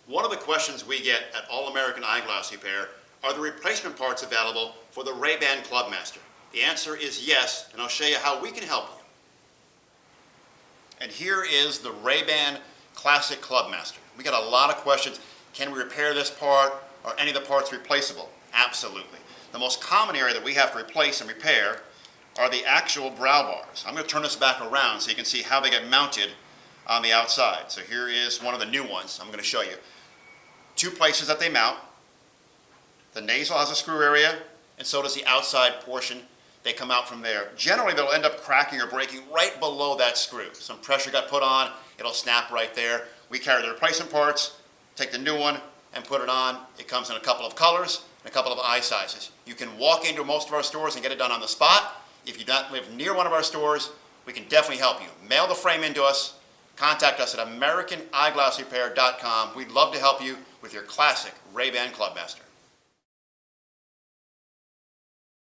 One of the questions we get at All American Eyeglass Repair are the replacement parts available for the Ray-Ban Clubmaster. The answer is yes, and I'll show you how we can help you. And here is the Ray-Ban Classic Clubmaster. We got a lot of questions. Can we repair this part? Are any of the parts replaceable? Absolutely. The most common area that we have to replace and repair are the actual brow bars. I'm going to turn this back around so you can see how they get mounted on the outside. So here is one of the new ones I'm going to show you. Two places that they mount. The nasal has a screw area, and so does the outside portion. They come out from there. Generally, they'll end up cracking or breaking right below that screw. Some pressure got put on, it'll snap right there. We carry the replacement parts, take the new one, and put it on. It comes in a couple of colors and a couple of eye sizes. You can walk into most of our stores and get it done on the spot. If you don't live near one of our stores, we can definitely help you. Mail the frame into us. Contact us at AmericanEyeglassRepair.com. We'd love to help you with your classic Ray-Ban Clubmaster.